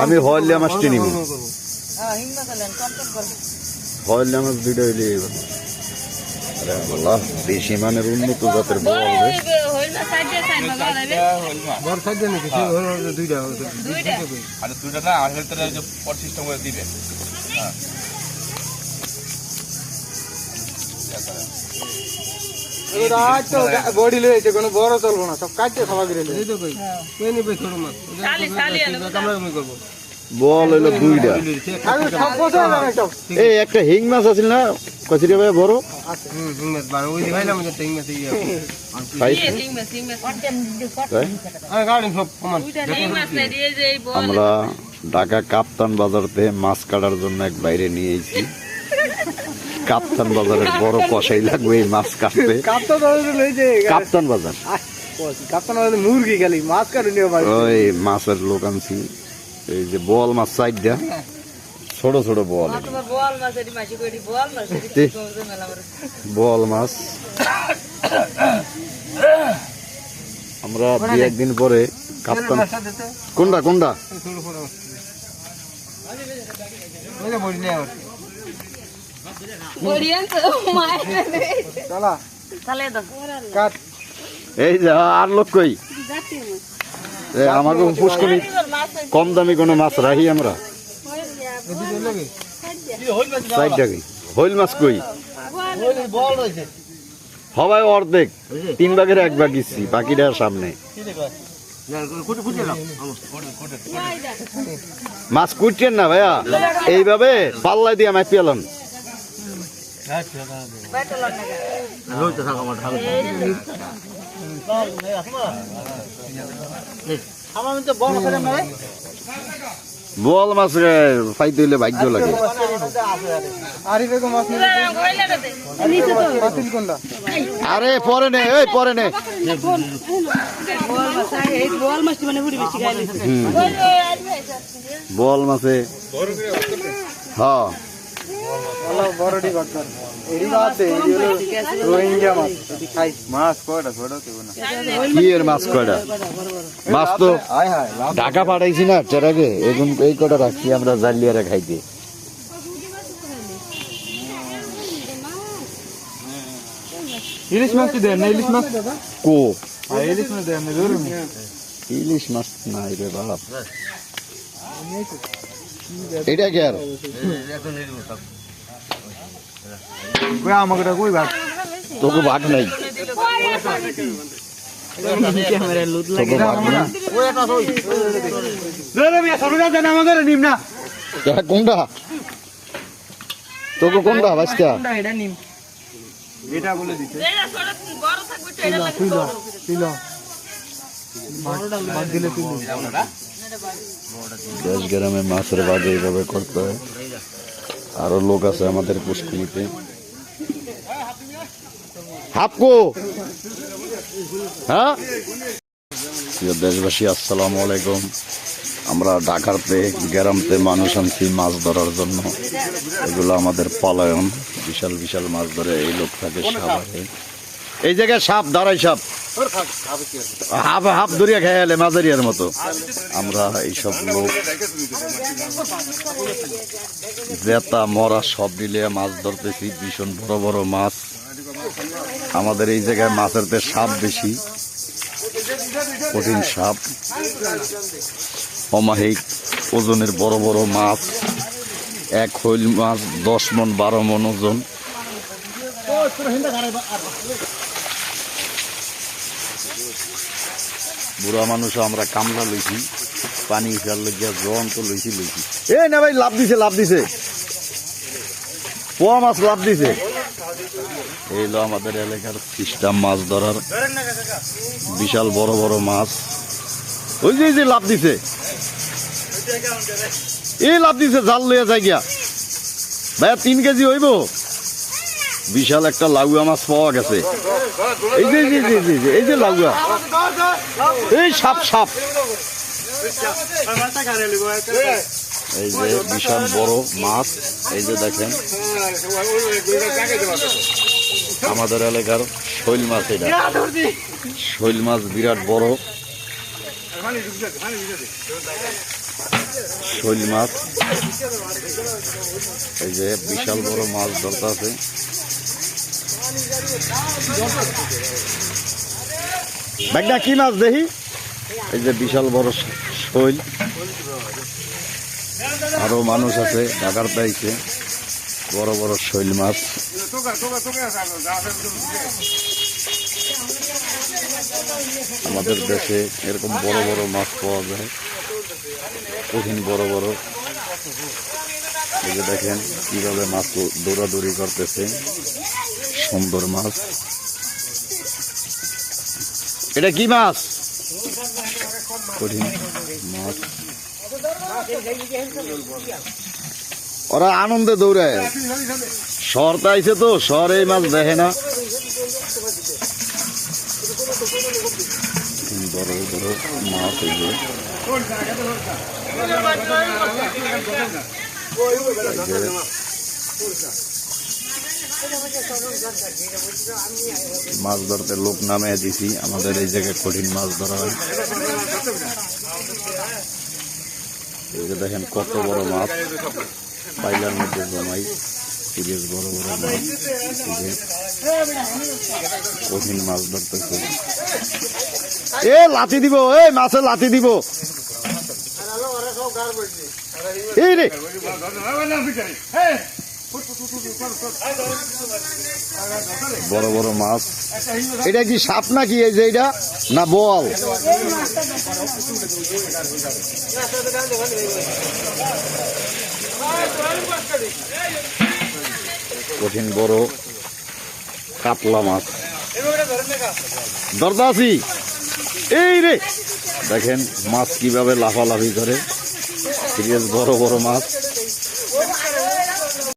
আমি হইলে মাছটি নিব হইলে মাছ দুইটা হইলে আল্লাহ দেশি মানের উন্নত জাতের বল বডি লয়েছে কোনো বড় চলবো না সব কাটতে খাওয়া গেলে বল হইলো দুইটা এই একটা হিং মাছ আছিল না কচিরে ভাই বড় আমরা ঢাকা কাপ্তান বাজার থেকে মাছ কাটার জন্য এক বাইরে নিয়ে এসেছি কাপ্তান বাজারের বড় কষাই লাগবে এই মাছ কাটতে কাপ্তান বাজার মুরগি খালি মাছ কাটে ওই মাছের লোক আনছি এই যে বল মাছ সাইডটা ছোট ছোট বল বল মাছ আমরা দুই একদিন পরে কাপ্তান কোনটা কোনটা এই যে আর লোক কই আমাকে পুষ্করি কম দামি কোনো মাছ রাখি আমরা হইল মাছ কই সবাই অর্ধেক 3 ভাগের 1 ভাগ দিচ্ছি বাকিটা সামনে মাছ কুটছেন না ভাইয়া এইভাবে পাল্লাই দিয়ে মাছ পেলাম বল মাছ পাইতে হইলে ভাগ্য লাগে আরে পরে নে ওই পরে নে বল মাছে হ্যাঁ মাছ তো ঢাকা পাঠাইছি না চেরাগে এখন এই কটা রাখছি আমরা জালিয়ারে খাইতে ইলিশ মাছ দেন না ইলিশ মাছ কো ইলিশ মাছ দেন ইলিশ মাছ নাই রে বাপ এটা কি আর আমাকে কই ভাগ তোকে ভাগ নাই কোনটা তোকে কোনটা বাচ্চা দেশ গ্রামে মাছের বাগ এইভাবে করতে হয় আরো লোক আছে আমাদের পুষ্করিতে হাপকো হ্যাঁ প্রিয় দেশবাসী আসসালামু আলাইকুম আমরা ঢাকাতে গ্রামতে মানুষ আনছি মাছ ধরার জন্য এগুলো আমাদের পলায়ন বিশাল বিশাল মাছ ধরে এই লোক থাকে সাবারে এই জায়গায় সাপ দাঁড়াই সাপ হাফ হাফ ধরিয়া খেয়ালে মাঝারিয়ার মতো আমরা এইসব লোক জেতা মরা সব মিলিয়ে মাছ ধরতেছি ভীষণ বড় বড় মাছ আমাদের এই জায়গায় মাছের তে সাপ বেশি কঠিন সাপ অমাহিক ওজনের বড় বড় মাছ এক হইল মাছ 10 মণ 12 মণ ওজন বুড়া মানুষ আমরা কামলা লইছি পানি ফেল লাগিয়া জন তো লইছি এই না ভাই লাভ দিছে পোয়া মাছ লাভ দিছে এই হলো আমাদের এলাকার সিস্টেম মাছ ধরার বিশাল বড় বড় মাছ ওই যে লাভ দিছে এই লাভ দিছে জাল লইয়া যাই গিয়া ভাইয়া 3 কেজি হইব বিশাল একটা লাউয়া মাছ পাওয়া গেছে এই যে লাউয়া এই সাপ এই যে বিশাল বড় মাছ এই যে দেখেন আমাদের এলাকার শৈল মাছ এটা শৈল মাছ বিরাট বড় শৈল মাছ, এই যে বিশাল বড় মাছ ধরতে আছে। ব্যাগটা কি মাছ দেখি? এই যে বিশাল বড় শৈল। আরো মানুষ আছে ঢাকার পাইছে বড় বড় শৈল মাছ। আমাদের দেশে এরকম বড় বড় মাছ পাওয়া যায়, কঠিন বড় বড়। এই যে দেখেন কিভাবে মাছ দৌড়াদৌড়ি করতেছে, সুন্দর মাছ। এটা কি মাছ? কঠিন মাছ। ওরা আনন্দে দৌড়ায়, শহরতে আইছে তো, শহরে এই মাছ দেখে না। বড় বড় মাছ, এই যে মাছ ধরতে লোক নামে দিছি। আমাদের এই জায়গায় কঠিন মাছ ধরা হয়। এই যে দেখেন কত বড় মাছ, পাইলার মধ্যে জমাই, সিরিয়াস বড় বড় মাছ। কঠিন মাছ ধরতেছে। এ লাথি দিব, এই মাছে লাথি দিব। এই রে বড় বড় মাছ। এটা কি সাপ নাকি? এই যে এটা না বল? কঠিন বড় কাতলা মাছ ধরতে আছি। এই রে দেখেন মাছ কিভাবে লাফালাফি করে, সিরিয়াস বড় বড় মাছ।